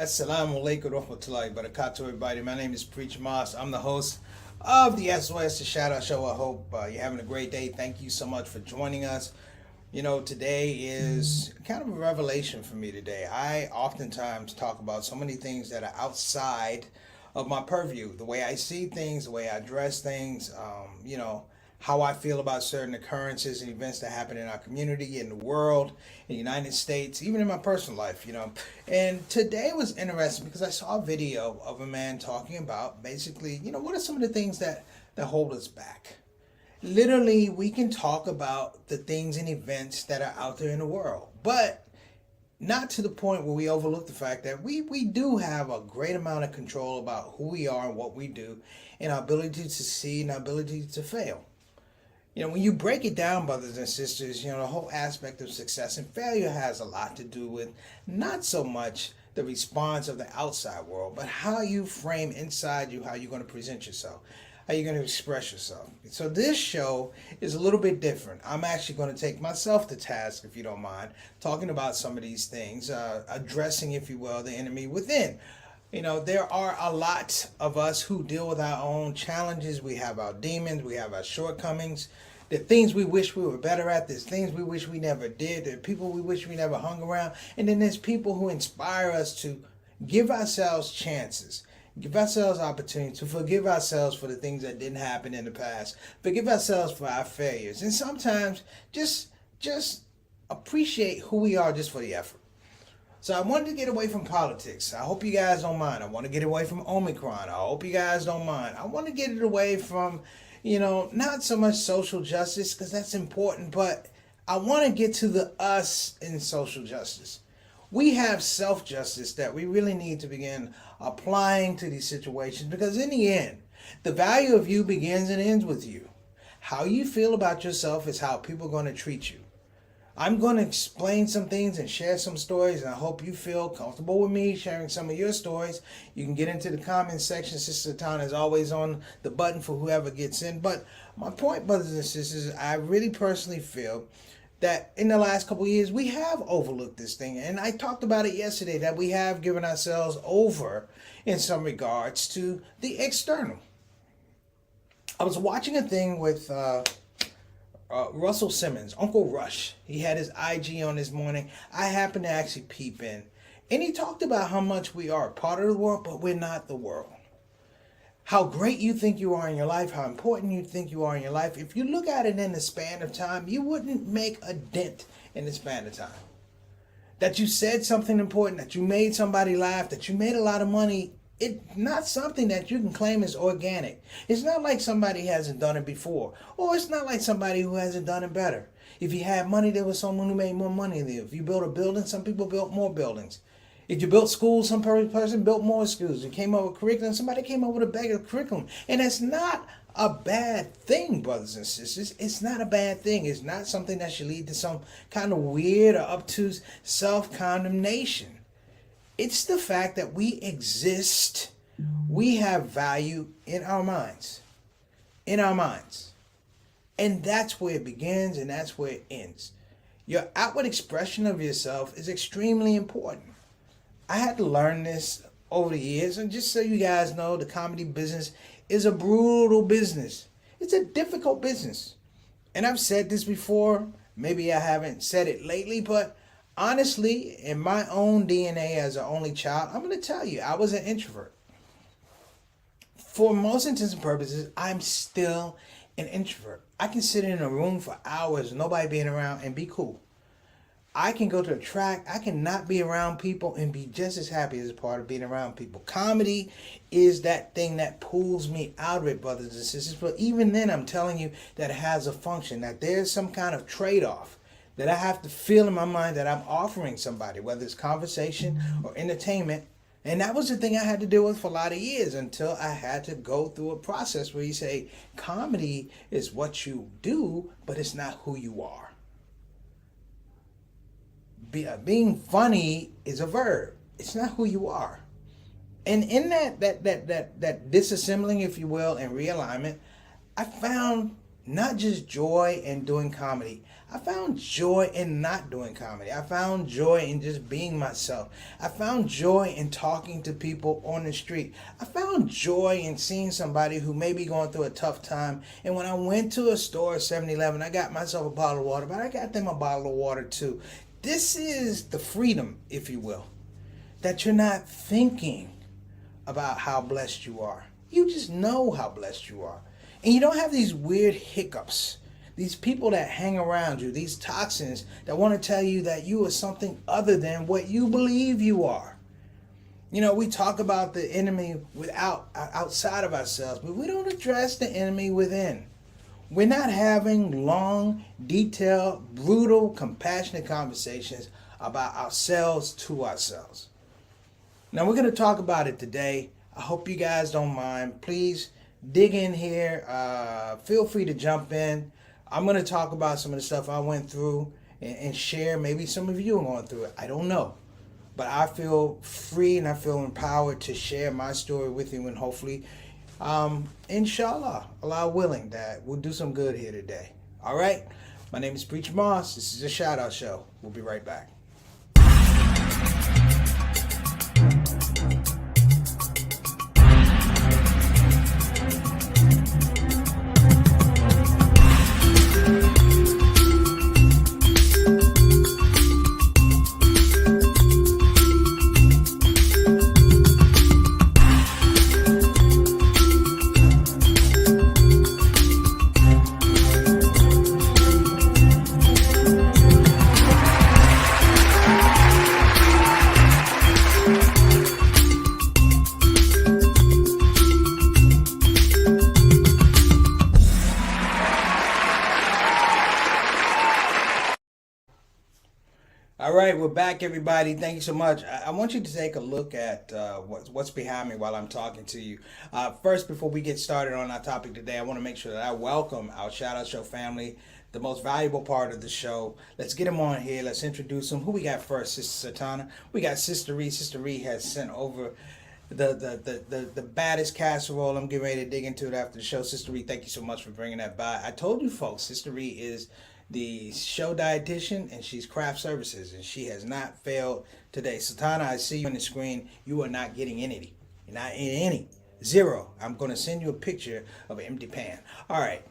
Assalamu alaikum warahmatullahi wabarakatuh, everybody. My name is Preacher Moss. I'm the host of the SOS the ShOUT Show. I hope you're having a great day. Thank you so much for joining us. You know, today is kind of a revelation for me today. I oftentimes talk about so many things that are outside of my purview. The way I see things, the way I address things, how I feel about certain occurrences and events that happen in our community, in the world, in the United States, even in my personal life. And today was interesting because I saw a video of a man talking about basically, what are some of the things that hold us back? Literally, we can talk about the things and events that are out there in the world, but not to the point where we overlook the fact that we do have a great amount of control about who we are and what we do, and our ability to succeed and our ability to fail. When you break it down, brothers and sisters, the whole aspect of success and failure has a lot to do with not so much the response of the outside world, but how you frame inside you, how you're going to present yourself, how you're going to express yourself. So this show is a little bit different. I'm actually going to take myself to task, if you don't mind, talking about some of these things, addressing, if you will, the enemy within. There are a lot of us who deal with our own challenges. We have our demons, we have our shortcomings, the things we wish we were better at, there's things we wish we never did, there are people we wish we never hung around, and then there's people who inspire us to give ourselves chances, give ourselves opportunity to forgive ourselves for the things that didn't happen in the past, forgive ourselves for our failures, and sometimes just appreciate who we are just for the effort. So I wanted to get away from politics. I hope you guys don't mind. I want to get away from Omicron. I hope you guys don't mind. I want to get it away from, not so much social justice, because that's important, but I want to get to the us in social justice. We have self-justice that we really need to begin applying to these situations, because in the end, the value of you begins and ends with you. How you feel about yourself is how people are going to treat you. I'm going to explain some things and share some stories, and I hope you feel comfortable with me sharing some of your stories. You can get into the comment section. Sister Town is always on the button for whoever gets in. But my point, brothers and sisters, I really personally feel that in the last couple of years, we have overlooked this thing. And I talked about it yesterday, that we have given ourselves over in some regards to the external. I was watching a thing with Russell Simmons, Uncle Rush. He had his IG on this morning. I happened to actually peep in. And he talked about how much we are a part of the world, but we're not the world. How great you think you are in your life, how important you think you are in your life. If you look at it in the span of time, you wouldn't make a dent in the span of time. That you said something important, that you made somebody laugh, that you made a lot of money, it's not something that you can claim as organic. It's not like somebody hasn't done it before. Or it's not like somebody who hasn't done it better. If you had money, there was someone who made more money than you. If you built a building, some people built more buildings. If you built schools, some person built more schools. You came up with curriculum, somebody came up with a better curriculum. And that's not a bad thing, brothers and sisters. It's not a bad thing. It's not something that should lead to some kind of weird or obtuse self-condemnation. It's the fact that we exist. We have value in our minds. In our minds. And that's where it begins and that's where it ends. Your outward expression of yourself is extremely important. I had to learn this over the years. And just so you guys know, the comedy business is a brutal business. It's a difficult business. And I've said this before. Maybe I haven't said it lately, but honestly, in my own DNA as an only child, I'm going to tell you, I was an introvert. For most intents and purposes, I'm still an introvert. I can sit in a room for hours, nobody being around, and be cool. I can go to a track, I can not be around people and be just as happy as a part of being around people. Comedy is that thing that pulls me out of it, brothers and sisters. But even then, I'm telling you that it has a function, that there's some kind of trade-off that I have to feel in my mind that I'm offering somebody, whether it's conversation or entertainment. And that was the thing I had to deal with for a lot of years until I had to go through a process where you say, comedy is what you do, but it's not who you are. Being funny is a verb. It's not who you are. And in that disassembling, if you will, and realignment, I found not just joy in doing comedy. I found joy in not doing comedy. I found joy in just being myself. I found joy in talking to people on the street. I found joy in seeing somebody who may be going through a tough time. And when I went to a store, 7-Eleven, I got myself a bottle of water, but I got them a bottle of water too. This is the freedom, if you will, that you're not thinking about how blessed you are. You just know how blessed you are. And you don't have these weird hiccups, these people that hang around you, these toxins that want to tell you that you are something other than what you believe you are. You know, we talk about the enemy outside of ourselves, but we don't address the enemy within. We're not having long, detailed, brutal, compassionate conversations about ourselves to ourselves. Now, we're going to talk about it today. I hope you guys don't mind. Please dig in here. Feel free to jump in. I'm going to talk about some of the stuff I went through and share. Maybe some of you are going through it. I don't know. But I feel free and I feel empowered to share my story with you, and hopefully, inshallah, Allah willing, that we'll do some good here today. All right? My name is Preacher Moss. This is a Shout Out Show. We'll be right back. All right, we're back, everybody. Thank you so much. I want you to take a look at what's behind me while I'm talking to you. First, before we get started on our topic today, I want to make sure that I welcome our Shout Out Show family, the most valuable part of the show. Let's get them on here. Let's introduce them. Who we got first? Sister Satana. We got Sister Ree. Sister Ree has sent over the baddest casserole. I'm getting ready to dig into it after the show. Sister Ree, thank you so much for bringing that by. I told you folks, Sister Ree is the show dietitian, and she's craft services, and she has not failed today. Satana, I see you on the screen. You are not getting any. You're not in any. Zero. I'm going to send you a picture of an empty pan. All right.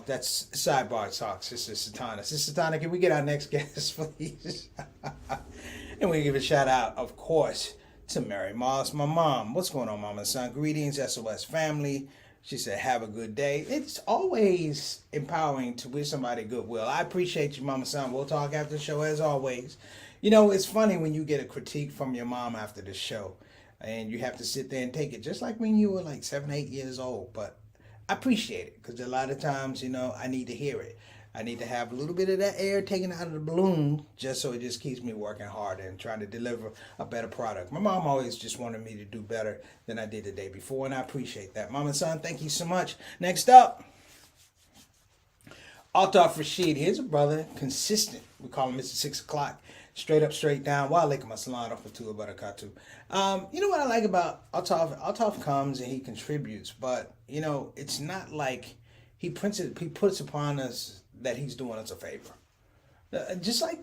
That's sidebar talk, Sister Satana. Sister Satana, can we get our next guest, please? And we give a shout out, of course, to Mary Moss, my mom. What's going on, Mama and Son? Greetings, SOS family. She said, have a good day. It's always empowering to wish somebody goodwill. I appreciate you, Mama Son. We'll talk after the show, as always. You know, it's funny when you get a critique from your mom after the show, and you have to sit there and take it, just like when you were like 7, 8 years old. But I appreciate it, because a lot of times, you know, I need to hear it. I need to have a little bit of that air taken out of the balloon, just so it just keeps me working harder and trying to deliver a better product. My mom always just wanted me to do better than I did the day before, and I appreciate that. Mom and Son, thank you so much. Next up, Altaf Rashid. Here's a brother, consistent. We call him Mr. 6 o'clock. Straight up, straight down. Wa alaikum assalam wa rahmatullahi wa barakatuh. You know what I like about Altaf? Altaf comes and he contributes, but, you know, it's not like he puts upon us that he's doing us a favor. Just like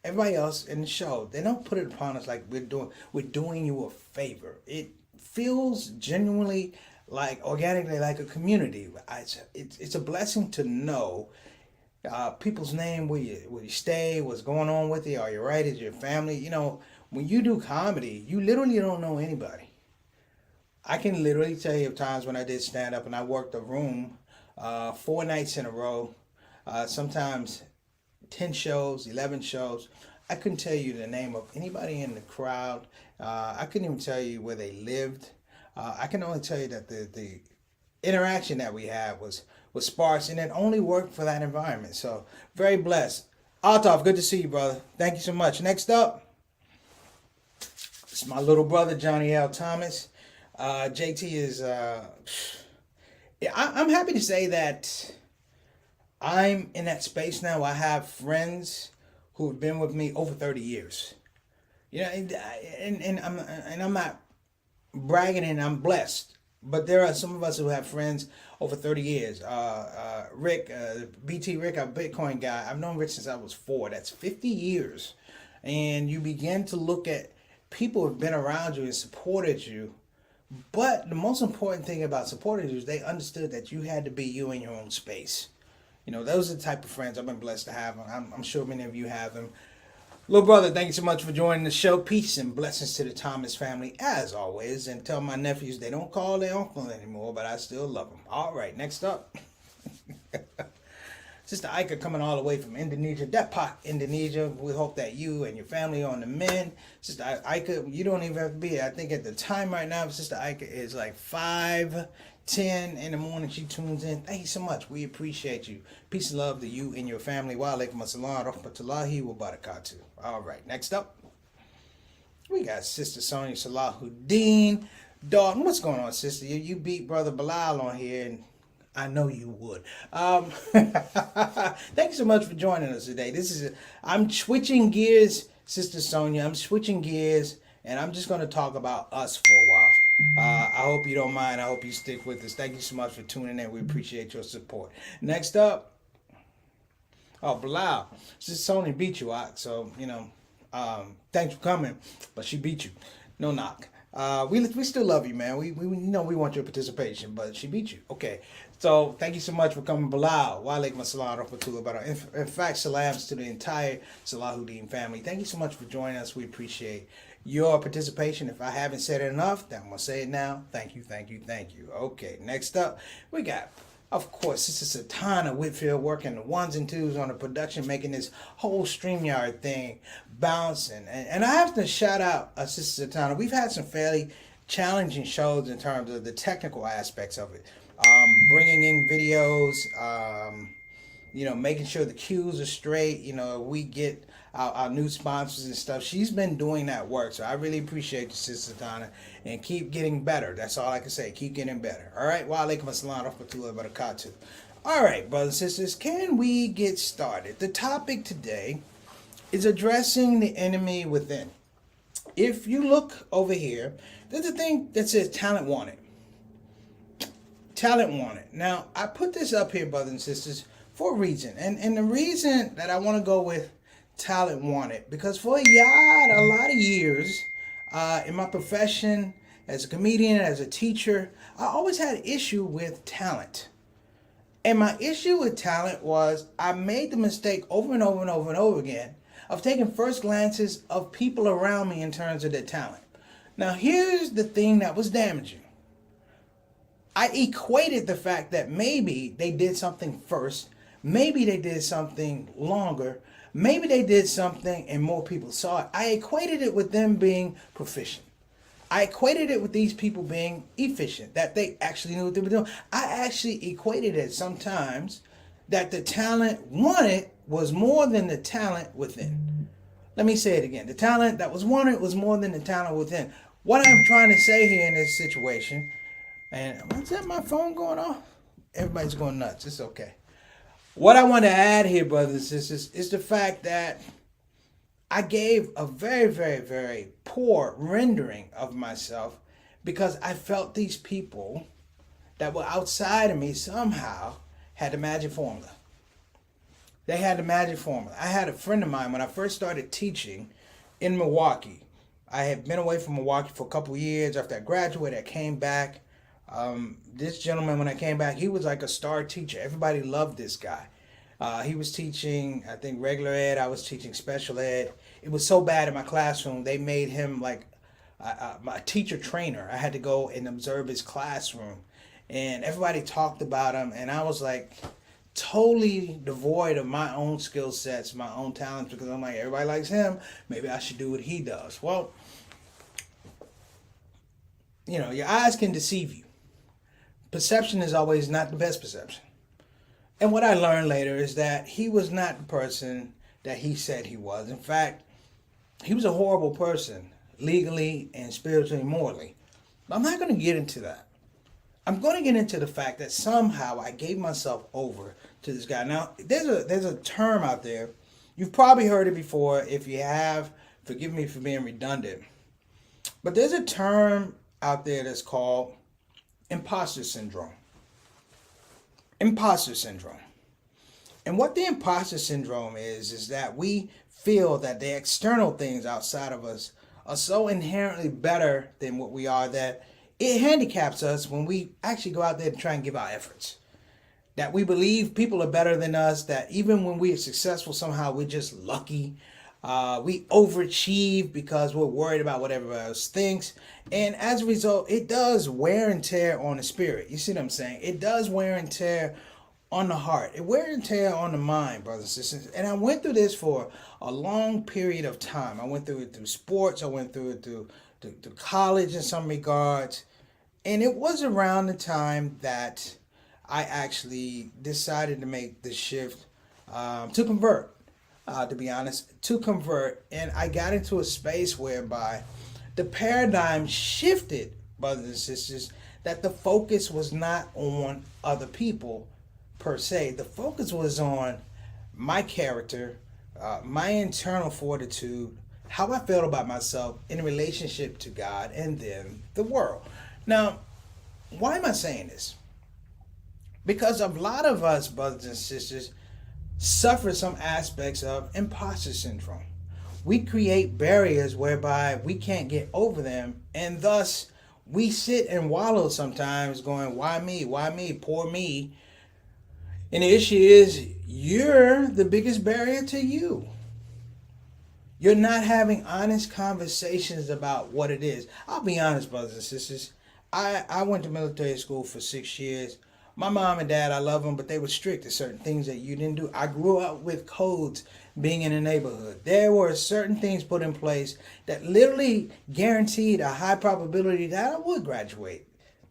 everybody else in the show, they don't put it upon us like we're doing you a favor. It feels genuinely like, organically, like a community. It's a blessing to know people's name, where you stay, what's going on with you, are you right, is your family. You know, when you do comedy, you literally don't know anybody. I can literally tell you of times when I did stand up and I worked a room 4 nights in a row, sometimes 10 shows, 11 shows. I couldn't tell you the name of anybody in the crowd. I couldn't even tell you where they lived. I can only tell you that the interaction that we had was sparse, and it only worked for that environment. So very blessed. Altaf, good to see you, brother. Thank you so much. Next up, it's my little brother, Johnny L. Thomas. JT is, I'm happy to say that I'm in that space now. I have friends who have been with me over 30 years. You know, and I'm not bragging, and I'm blessed. But there are some of us who have friends over 30 years. Rick, BT Rick, a Bitcoin guy. I've known Rick since I was 4. That's 50 years. And you begin to look at people who have been around you and supported you. But the most important thing about supporting you is they understood that you had to be you in your own space. You know, those are the type of friends I've been blessed to have. I'm sure many of you have them. Little brother, thank you so much for joining the show. Peace and blessings to the Thomas family, as always. And tell my nephews they don't call their uncle anymore, but I still love them. All right, next up. Sister Ika coming all the way from Indonesia, Depok, Indonesia. We hope that you and your family are on the mend. Sister Ika, you don't even have to be here. I think at the time right now, Sister Ika is like 5:10 in the morning. She tunes in. Thank you so much. We appreciate you. Peace and love to you and your family. Wa alaikum assalam rahmatullahi wa barakatuh. All right, next up, we got Sister Sonia Salahuddin. Dog, what's going on, sister? You beat Brother Bilal on here, and I know you would. Thank you so much for joining us today. I'm switching gears, Sister Sonia. I'm switching gears, and I'm just going to talk about us for a while. I hope you don't mind. I hope you stick with us. Thank you so much for tuning in. We appreciate your support. Next up, Bilal. Sister Sonia beat you out, so, thanks for coming, but she beat you. No knock. We still love you, man. We know we want your participation, but she beat you. Okay. So thank you so much for coming, Bilal. Wa alaikum assalam rahmatullah barakatuh. In fact, salams to the entire Salahuddin family. Thank you so much for joining us. We appreciate your participation. If I haven't said it enough, then I'm going to say it now. Thank you, thank you, thank you. Okay, next up, we got, of course, Sister Satana Whitfield working the ones and twos on the production, making this whole StreamYard thing bounce. And I have to shout out Sister Satana. We've had some fairly challenging shows in terms of the technical aspects of it. Bringing in videos, making sure the cues are straight. We get our new sponsors and stuff. She's been doing that work, so I really appreciate you, Sister Donna, and keep getting better. That's all I can say. Keep getting better. All right. Wa alaikum assalam rahmatullahi wa barakatuh. All right, brothers and sisters, can we get started? The topic today is addressing the enemy within. If you look over here, there's a thing that says talent wanted. Talent wanted. Now, I put this up here, brothers and sisters, for a reason. And the reason that I want to go with talent wanted, because for a lot of years in my profession as a comedian, as a teacher, I always had an issue with talent. And my issue with talent was I made the mistake over and over and over and over again of taking first glances of people around me in terms of their talent. Now, here's the thing that was damaging. I equated the fact that maybe they did something first, maybe they did something longer, maybe they did something and more people saw it. I equated it with them being proficient. I equated it with these people being efficient, that they actually knew what they were doing. I actually equated it sometimes that the talent wanted was more than the talent within. Let me say it again. The talent that was wanted was more than the talent within. What I'm trying to say here in this situation, and what's that, my phone going off? Everybody's going nuts. It's okay. What I want to add here, brothers and sisters, is the fact that I gave a very, very, very poor rendering of myself because I felt these people that were outside of me somehow had the magic formula. They had the magic formula. I had a friend of mine when I first started teaching in Milwaukee. I had been away from Milwaukee for a couple of years. After I graduated, I came back. This gentleman, when I came back, he was like a star teacher. Everybody loved this guy. He was teaching, I think, regular ed. I was teaching special ed. It was so bad in my classroom, they made him like my teacher trainer. I had to go and observe his classroom. And everybody talked about him. And I was like totally devoid of my own skill sets, my own talents, because I'm like, everybody likes him. Maybe I should do what he does. Well, your eyes can deceive you. Perception is always not the best perception. And what I learned later is that he was not the person that he said he was. In fact, he was a horrible person, legally and spiritually and morally. But I'm not going to get into that. I'm going to get into the fact that somehow I gave myself over to this guy. Now, there's a term out there. You've probably heard it before. If you have, forgive me for being redundant. But there's a term out there that's called imposter syndrome. Imposter syndrome. And what the imposter syndrome is that we feel that the external things outside of us are so inherently better than what we are that it handicaps us when we actually go out there to try and give our efforts. That we believe people are better than us, that even when we are successful, somehow we're just lucky. We overachieve because we're worried about what everybody else thinks. And as a result, it does wear and tear on the spirit. You see what I'm saying? It does wear and tear on the heart. It wear and tear on the mind, brothers and sisters. And I went through this for a long period of time. I went through it through sports. I went through it through college in some regards. And it was around the time that I actually decided to make the shift to convert. To be honest, to convert. And I got into a space whereby the paradigm shifted, brothers and sisters, that the focus was not on other people per se. The focus was on my character, my internal fortitude, how I felt about myself in relationship to God and then the world. Now, why am I saying this? Because a lot of us, brothers and sisters, suffer some aspects of imposter syndrome. We create barriers whereby we can't get over them, and thus we sit and wallow sometimes going, why me? Why me? Poor me. And the issue is, you're the biggest barrier to you. You're not having honest conversations about what it is. I'll be honest, brothers and sisters. I went to military school for 6 years. My mom and dad, I love them, but they were strict to certain things that you didn't do. I grew up with codes being in a neighborhood. There were certain things put in place that literally guaranteed a high probability that I would graduate,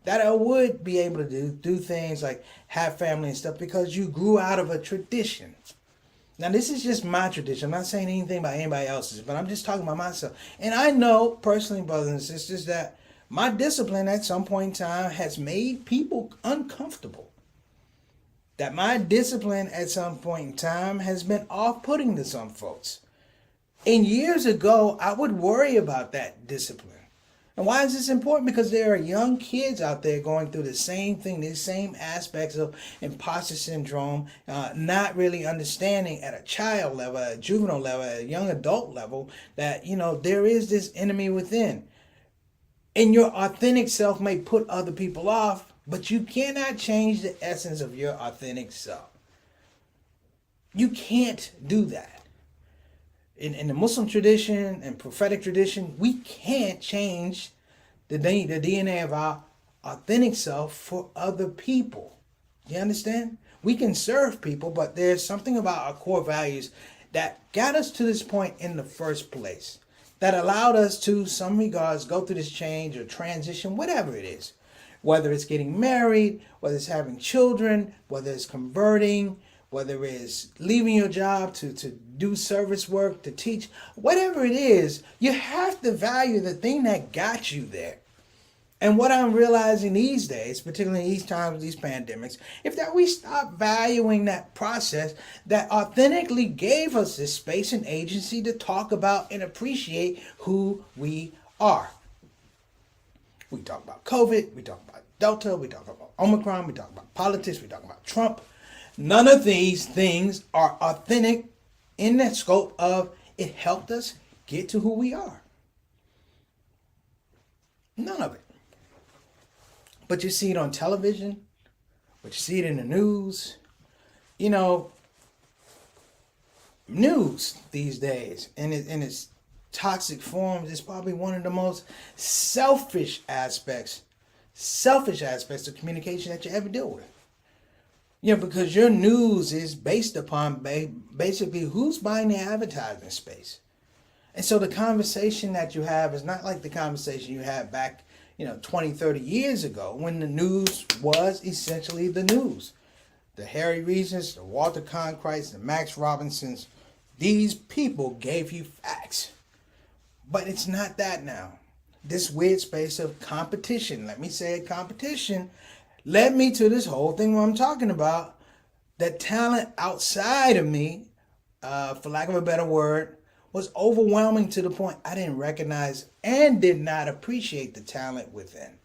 that I would be able to do things like have family and stuff because you grew out of a tradition. Now, this is just my tradition. I'm not saying anything about anybody else's, but I'm just talking about myself. And I know personally, brothers and sisters, that my discipline at some point in time has made people uncomfortable. That my discipline at some point in time has been off-putting to some folks. And years ago, I would worry about that discipline. And why is this important? Because there are young kids out there going through the same thing, the same aspects of imposter syndrome, not really understanding at a child level, at a juvenile level, at a young adult level, that, there is this enemy within. And your authentic self may put other people off, but you cannot change the essence of your authentic self. You can't do that. In the Muslim tradition and prophetic tradition, we can't change the DNA of our authentic self for other people. You understand? We can serve people, but there's something about our core values that got us to this point in the first place, that allowed us to, some regards, go through this change or transition, whatever it is. Whether it's getting married, whether it's having children, whether it's converting, whether it's leaving your job to do service work, to teach, whatever it is, you have to value the thing that got you there. And what I'm realizing these days, particularly in these times, these pandemics, is that we stop valuing that process that authentically gave us this space and agency to talk about and appreciate who we are. We talk about COVID, we talk about Delta, we talk about Omicron, we talk about politics, we talk about Trump. None of these things are authentic in that scope of it helped us get to who we are. None of it. But you see it on television, but you see it in the news. News these days, in its toxic forms, is probably one of the most selfish aspects of communication that you ever deal with. Because your news is based upon basically who's buying the advertising space. And so the conversation that you have is not like the conversation you had back 20, 30 years ago when the news was essentially the news. The Harry Reasons, the Walter Cronkite's, the Max Robinsons, these people gave you facts. But it's not that now. This weird space of competition, let me say it, competition, led me to this whole thing where I'm talking about that talent outside of me, for lack of a better word, was overwhelming to the point I didn't recognize and did not appreciate the talent within.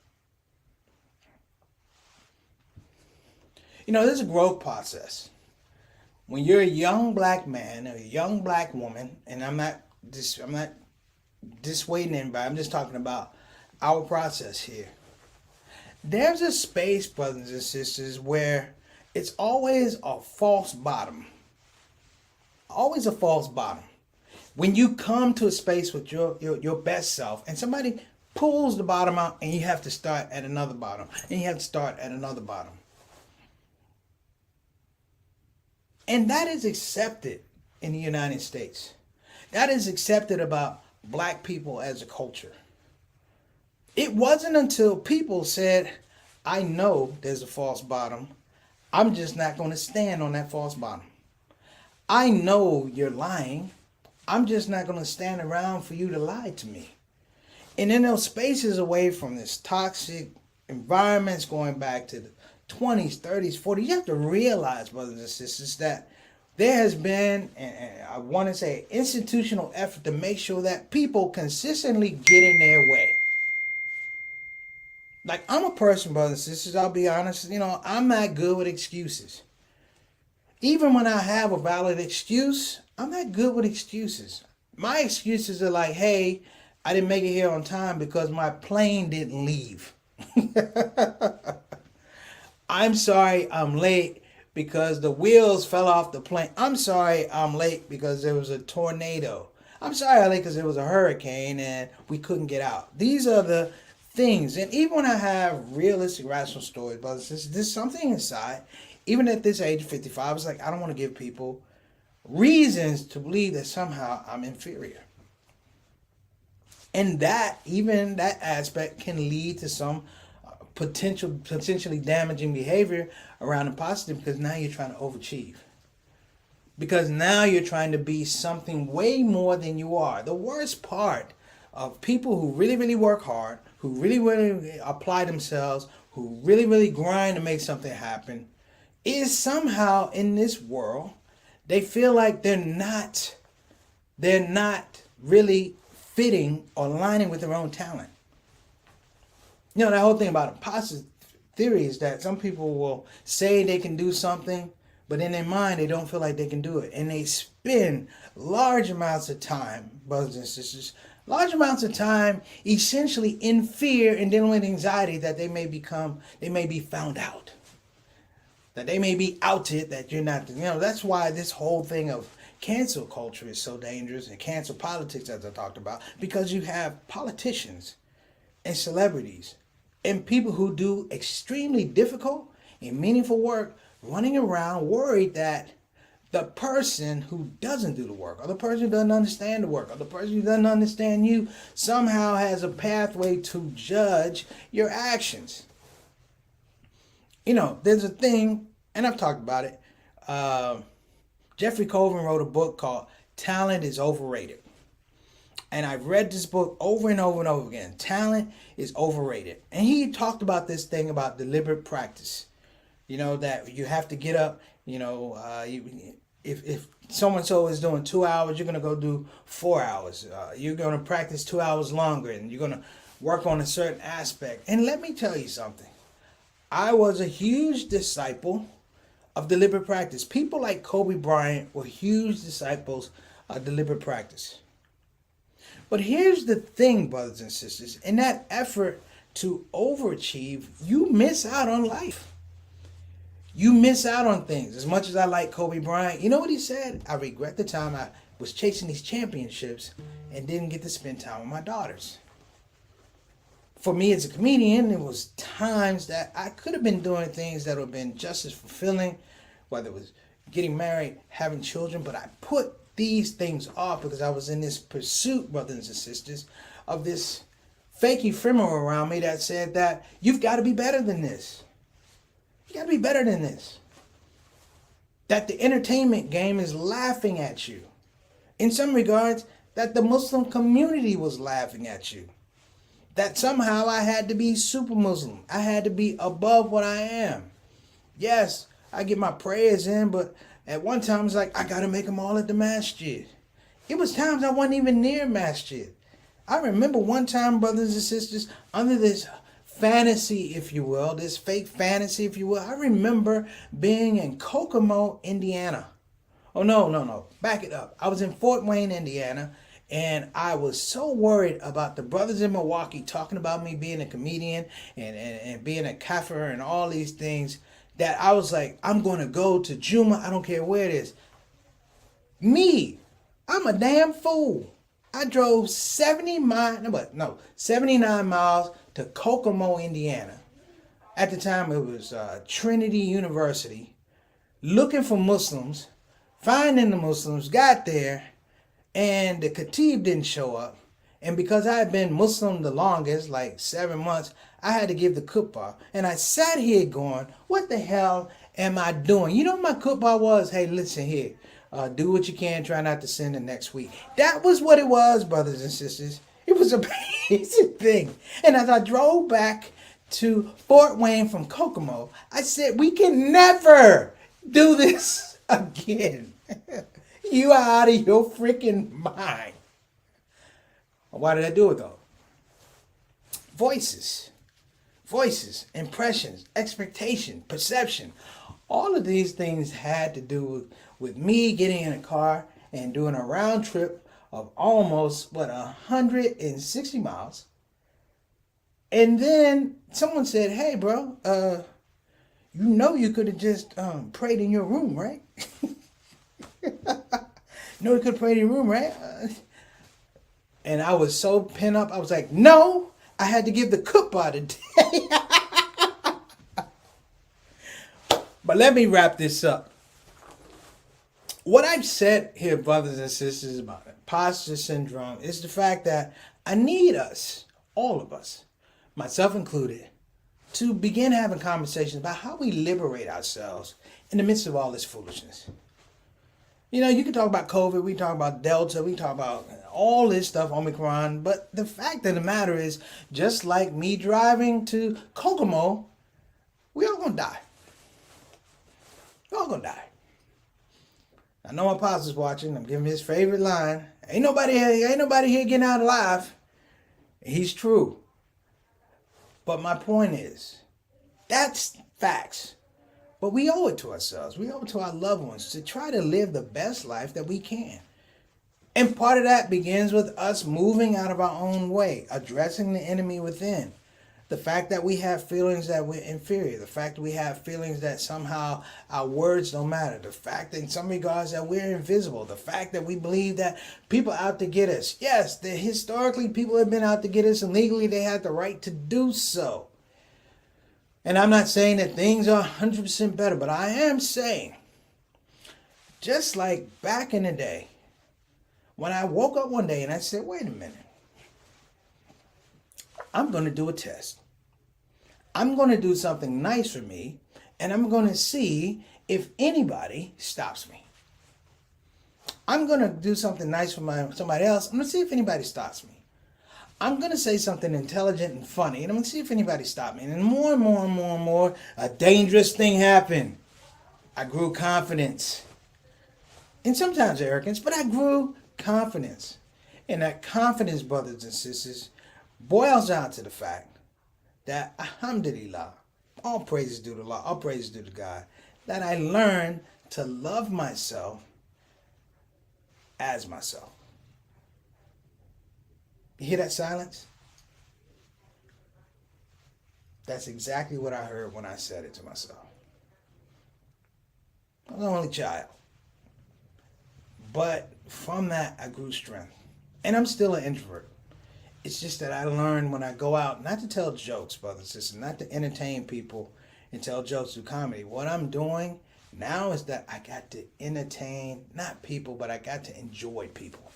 There's a growth process. When you're a young black man or a young black woman, and I'm not dissuading anybody, I'm just talking about our process here. There's a space, brothers and sisters, where it's always a false bottom. Always a false bottom. When you come to a space with your best self and somebody pulls the bottom out and you have to start at another bottom and you have to start at another bottom. And that is accepted in the United States. That is accepted about black people as a culture. It wasn't until people said, I know there's a false bottom. I'm just not going to stand on that false bottom. I know you're lying. I'm just not going to stand around for you to lie to me. And in those spaces away from this toxic environments going back to the 20s, 30s, 40s, you have to realize, brothers and sisters, that there has been, and I want to say, institutional effort to make sure that people consistently get in their way. Like, I'm a person, brothers and sisters, I'll be honest, I'm not good with excuses. Even when I have a valid excuse, I'm not good with excuses. My excuses are like, hey, I didn't make it here on time because my plane didn't leave. I'm sorry I'm late because the wheels fell off the plane. I'm sorry I'm late because there was a tornado. I'm sorry I'm late because there was a hurricane and we couldn't get out. These are the things. And even when I have realistic, rational stories, but there's something inside, even at this age of 55, it's like I don't want to give people reasons to believe that somehow I'm inferior. And that aspect can lead to some potentially damaging behavior around imposter, because now you're trying to overachieve. Because now you're trying to be something way more than you are. The worst part of people who really, really work hard, who really, really apply themselves, who really, really grind to make something happen, is somehow in this world, they feel like they're not really fitting or aligning with their own talent. That whole thing about imposter theory is that some people will say they can do something, but in their mind, they don't feel like they can do it. And they spend large amounts of time, brothers and sisters, large amounts of time essentially in fear and dealing with anxiety that they may be found out. That they may be outed, that you're not, that's why this whole thing of cancel culture is so dangerous, and cancel politics, as I talked about, because you have politicians and celebrities and people who do extremely difficult and meaningful work running around worried that the person who doesn't do the work, or the person who doesn't understand the work, or the person who doesn't understand you somehow has a pathway to judge your actions. There's a thing, and I've talked about it. Jeffrey Colvin wrote a book called Talent is Overrated. And I've read this book over and over and over again. Talent is overrated. And he talked about this thing about deliberate practice. That you have to get up, if so-and-so is doing 2 hours, you're going to go do 4 hours. You're going to practice 2 hours longer, and you're going to work on a certain aspect. And let me tell you something. I was a huge disciple of deliberate practice. People like Kobe Bryant were huge disciples of deliberate practice. But here's the thing, brothers and sisters. In that effort to overachieve, you miss out on life. You miss out on things. As much as I like Kobe Bryant, you know what he said? I regret the time I was chasing these championships and didn't get to spend time with my daughters. For me as a comedian, there was times that I could have been doing things that would have been just as fulfilling, whether it was getting married, having children, but I put these things off because I was in this pursuit, brothers and sisters, of this fake ephemeral around me that said that you've got to be better than this. You got to be better than this. That the entertainment game is laughing at you. In some regards, that the Muslim community was laughing at you. That somehow I had to be super Muslim. I had to be above what I am. Yes, I get my prayers in, but at one time it's like, I got to make them all at the masjid. It was times I wasn't even near masjid. I remember one time, brothers and sisters, under this fantasy, if you will, this fake fantasy, if you will. I remember being in Kokomo, Indiana. Oh, no. Back it up. I was in Fort Wayne, Indiana, and I was so worried about the brothers in Milwaukee talking about me being a comedian and being a kafir and all these things that I was like, I'm going to go to Juma. I don't care where it is. Me, I'm a damn fool. I drove 79 miles to Kokomo, Indiana. At the time, it was Trinity University, looking for Muslims, finding the Muslims, got there, and the khatib didn't show up. And because I had been Muslim the longest, like 7 months, I had to give the khutbah. And I sat here going, what the hell am I doing? You know what my khutbah was? Hey, listen here. Do what you can. Try not to sin the next week. That was what it was, brothers and sisters. It was a basic thing. And as I drove back to Fort Wayne from Kokomo, I said, we can never do this again. You are out of your freaking mind. Why did I do it though? Voices, impressions, expectation, perception. All of these things had to do with me getting in a car and doing a round trip of almost, 160 miles. And then someone said, hey, bro, you could have just prayed in your room, right? You could have prayed in your room, right? And I was so pent up. I was like, no, I had to give the khutbah today. But let me wrap this up. What I've said here, brothers and sisters, about imposter syndrome is the fact that I need us, all of us, myself included, to begin having conversations about how we liberate ourselves in the midst of all this foolishness. You know, you can talk about COVID, we talk about Delta, we talk about all this stuff, Omicron, but the fact of the matter is, just like me driving to Kokomo, we all gonna die. We're all gonna die. I know my pastor's watching. I'm giving his favorite line. Ain't nobody here getting out alive. He's true. But my point is, that's facts. But we owe it to ourselves. We owe it to our loved ones to try to live the best life that we can. And part of that begins with us moving out of our own way, addressing the enemy within. The fact that we have feelings that we're inferior. The fact that we have feelings that somehow our words don't matter. The fact that in some regards that we're invisible. The fact that we believe that people are out to get us. Yes, historically people have been out to get us, and legally they have the right to do so. And I'm not saying that things are 100% better, but I am saying, just like back in the day, when I woke up one day and I said, wait a minute. I'm going to do a test. I'm going to do something nice for me, and I'm going to see if anybody stops me. I'm going to do something nice for somebody else. I'm going to see if anybody stops me. I'm going to say something intelligent and funny, and I'm going to see if anybody stops me. And more and more, a dangerous thing happened. I grew confidence. And sometimes arrogance, but I grew confidence. And that confidence, brothers and sisters, boils down to the fact that, alhamdulillah, all praises due to Allah, all praises due to God, that I learned to love myself as myself. You hear that silence? That's exactly what I heard when I said it to myself. I was the only child. But from that, I grew strength. And I'm still an introvert. It's just that I learned when I go out, not to tell jokes, brothers and sisters, not to entertain people and tell jokes through comedy. What I'm doing now is that I got to entertain, not people, but I got to enjoy people.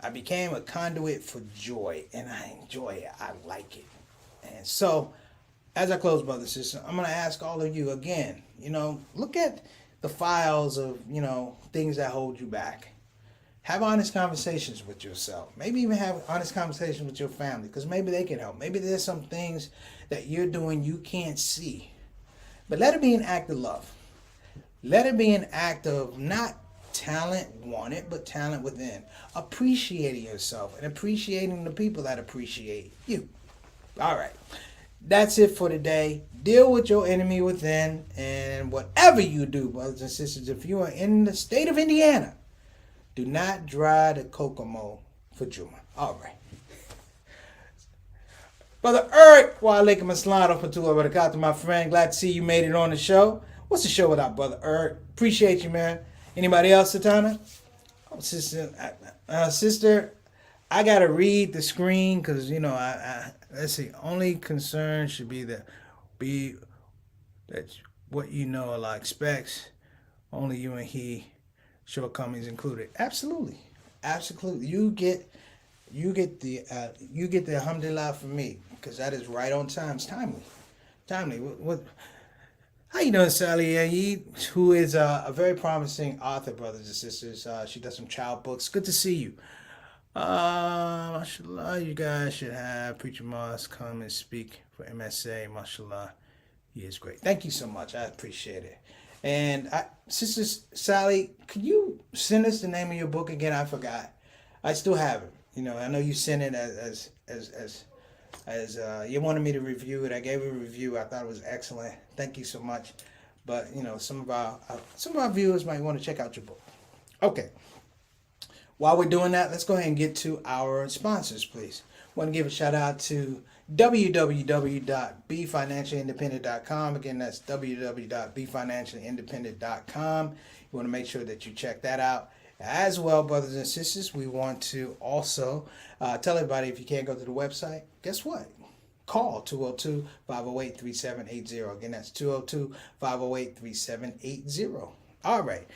I became a conduit for joy, and I enjoy it. I like it. And so, as I close, brothers and sisters, I'm going to ask all of you again, look at the files of, things that hold you back. Have honest conversations with yourself. Maybe even have honest conversations with your family, because maybe they can help. Maybe there's some things that you're doing you can't see. But let it be an act of love. Let it be an act of not talent wanted, but talent within. Appreciating yourself and appreciating the people that appreciate you. All right. That's it for today. Deal with your enemy within, and whatever you do, brothers and sisters, if you are in the state of Indiana, do not drive to Kokomo for Juma. All right. Brother Eric, wa alaikum assalam wa rahmatullahi wa barakatuh, my friend. Glad to see you made it on the show. What's the show without Brother Eric? Appreciate you, man. Anybody else, Satana? Oh, sister, I got to read the screen because, let's see. Only concern should be that what you know Allah expects. Only you and He, shortcomings included. Absolutely. You get the alhamdulillah from me, because that is right on time. It's timely. What? How you doing, Sally Ayid, who is a very promising author, brothers and sisters. She does some child books. Good to see you. Mashallah, you guys should have Preacher Moss come and speak for MSA. Mashallah, he is great. Thank you so much. I appreciate it. And Sister Sally, could you send us the name of your book again? I forgot. I still have it. I know you sent it as you wanted me to review it. I gave it a review. I thought it was excellent. Thank you so much. But some of our viewers might want to check out your book. Okay. While we're doing that, let's go ahead and get to our sponsors, please. I want to give a shout out to www.befinanciallyindependent.com. Again, that's www.befinanciallyindependent.com. You want to make sure that you check that out. As well, brothers and sisters, we want to also tell everybody, if you can't go to the website, guess what? Call 202-508-3780. Again, that's 202-508-3780. All right.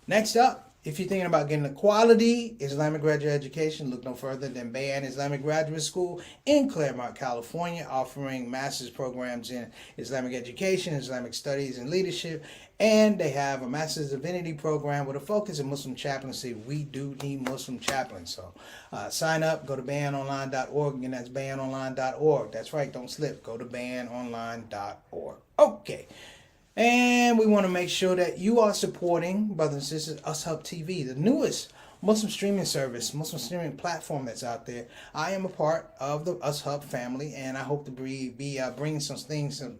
Next up, if you're thinking about getting a quality Islamic graduate education, look no further than Bayan Islamic Graduate School in Claremont, California, offering master's programs in Islamic education, Islamic studies, and leadership. And they have a master's divinity program with a focus in Muslim chaplaincy. We do need Muslim chaplains. So sign up, go to bayanonline.org, and that's bayanonline.org. That's right, don't slip. Go to bayanonline.org. Okay. And we want to make sure that you are supporting, brothers and sisters, ShOUT TV, the newest Muslim streaming service, Muslim streaming platform that's out there. I am a part of the ShOUT family, and I hope to be bringing some things to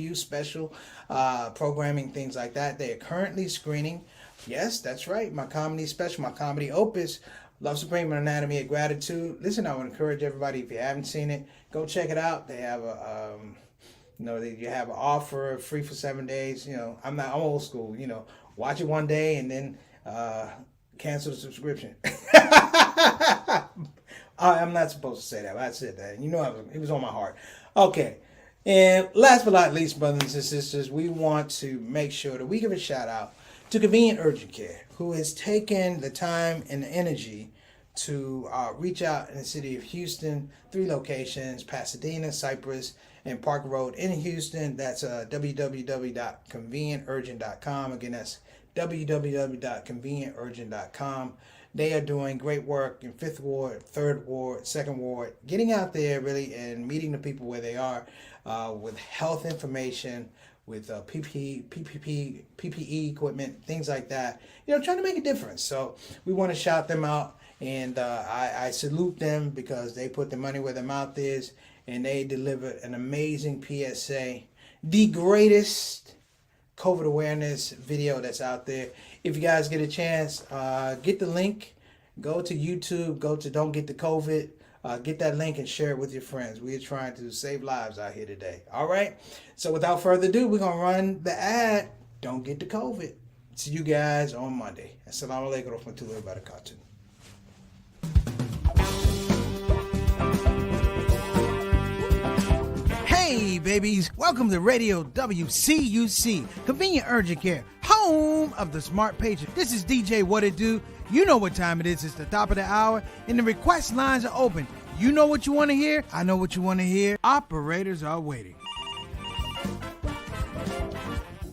you, special programming, things like that. They are currently screening. Yes, that's right. My comedy special, my comedy opus, Love Supreme and Anatomy of Gratitude. Listen, I would encourage everybody, if you haven't seen it, go check it out. They have a you have an offer free for 7 days. I'm old school. Watch it one day and then cancel the subscription. I'm not supposed to say that, but I said that. It was on my heart. Okay. And last but not least, brothers and sisters, we want to make sure that we give a shout out to Convenient Urgent Care, who has taken the time and the energy to reach out in the city of Houston, 3 locations, Pasadena, Cypress, and Park Road in Houston. That's www.convenienturgent.com. Again, that's www.convenienturgent.com. They are doing great work in 5th Ward, 3rd Ward, 2nd Ward, getting out there really and meeting the people where they are with health information, with PPE equipment, things like that. Trying to make a difference. So we want to shout them out, and I salute them because they put the money where their mouth is. And they delivered an amazing PSA, the greatest COVID awareness video that's out there. If you guys get a chance, get the link, go to YouTube, go to Don't Get the COVID, get that link and share it with your friends. We are trying to save lives out here today. All right. So without further ado, we're going to run the ad. Don't get the COVID. See you guys on Monday. Assalamu alaikum wa rahmatullahi wa barakatuh. Hey babies, welcome to Radio WCUC, Convenient Urgent Care, home of the Smart Patient. This is DJ What It Do. You know what time it is. It's the top of the hour and the request lines are open. You know what you want to hear? I know what you want to hear. Operators are waiting.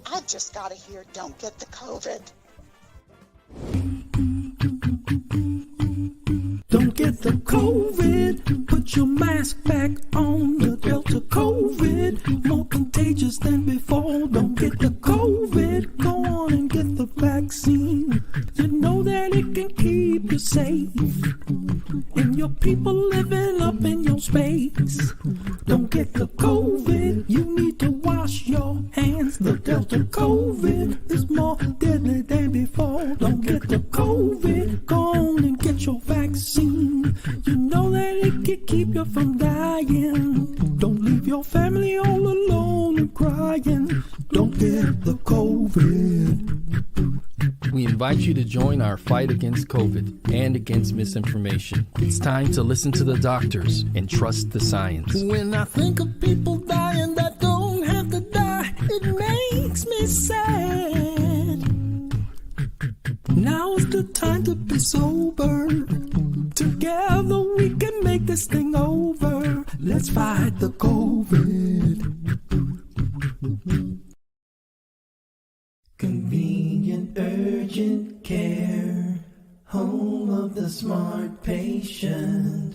I just gotta hear Don't Get the COVID. Don't get the COVID. Put your mask back on. The Delta COVID, more contagious than before. Don't get the COVID. Go on and get the vaccine. You know that it can keep you safe and your people live living up in your space. Don't get the COVID. You need to wash your hands. The Delta COVID is more deadly than before. Don't get the COVID. Go on and get your vaccine. You know that it can keep you from dying. Don't leave your family all alone and crying. Don't get the COVID. We invite you to join our fight against COVID and against misinformation. It's time to listen to the doctors and trust the science. When I think of people dying that don't have to die, it makes me sad. Now's the time to be sober. Together we can make this thing over. Let's fight the COVID. Convenient urgent care, home of the smart patient.